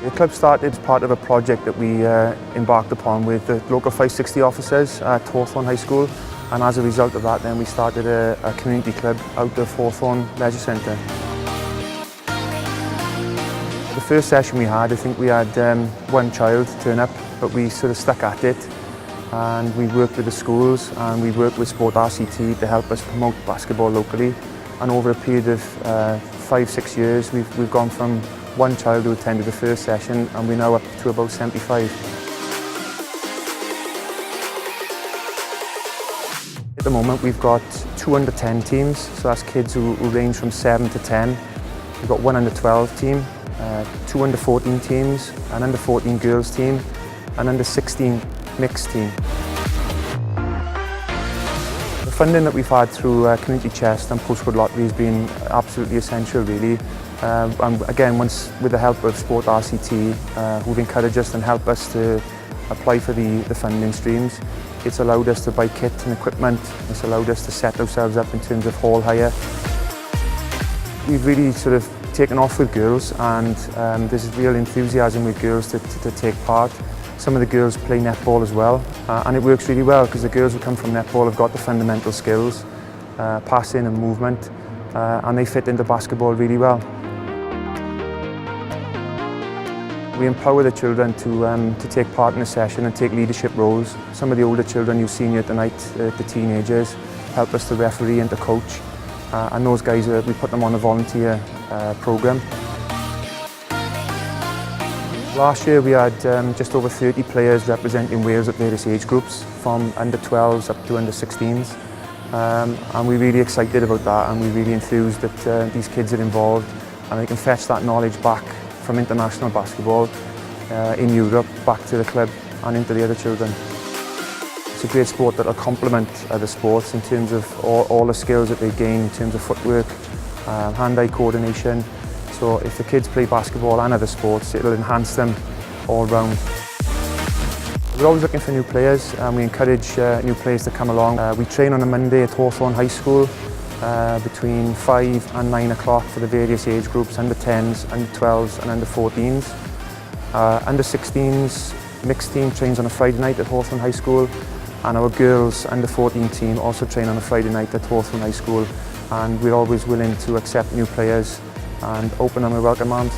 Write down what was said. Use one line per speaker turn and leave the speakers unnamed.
The club started as part of a project that we embarked upon with the local 560 officers at Hawthorn High School, and as a result of that then we started a community club out of Hawthorn Leisure Centre. The first session we had, I think we had one child turn up, but we sort of stuck at it and we worked with the schools and we worked with Sport RCT to help us promote basketball locally, and over a period of 5-6 years we've gone from one child who attended the first session and we're now up to about 75. At the moment we've got 2 under-10 teams, so that's kids who range from 7 to 10. We've got 1 under-12 team, 2 under-14 teams, an under-14 girls team, an under-16 mixed team. The funding that we've had through Community Chest and Postcode Lottery has been absolutely essential really. And again, with the help of Sport RCT, who've encouraged us and helped us to apply for the funding streams, it's allowed us to buy kit and equipment. It's allowed us to set ourselves up in terms of hall hire. We've really sort of taken off with girls, and there's real enthusiasm with girls to take part. Some of the girls play netball as well, and it works really well because the girls who come from netball have got the fundamental skills, passing and movement, and they fit into basketball really well. We empower the children to take part in a session and take leadership roles. Some of the older children you've seen here tonight, the teenagers, help us to referee and to coach. And those guys, we put them on a volunteer programme. Last year we had just over 30 players representing Wales at various age groups, from under-12s up to under-16s. And we're really excited about that, and we're really enthused that these kids are involved and they can fetch that knowledge back from international basketball in Europe back to the club and into the other children. It's a great sport that will complement other sports in terms of all the skills that they gain in terms of footwork, hand-eye coordination. So if the kids play basketball and other sports, it'll enhance them all round. We're always looking for new players, and we encourage new players to come along. We train on a Monday at Hawthorn High School between 5 and 9 o'clock for the various age groups, under-10s, under-12s and under-14s. Under-16s mixed team trains on a Friday night at Hawthorn High School, and our girls under-14 team also train on a Friday night at Hawthorn High School, and we're always willing to accept new players and open them with welcome arms.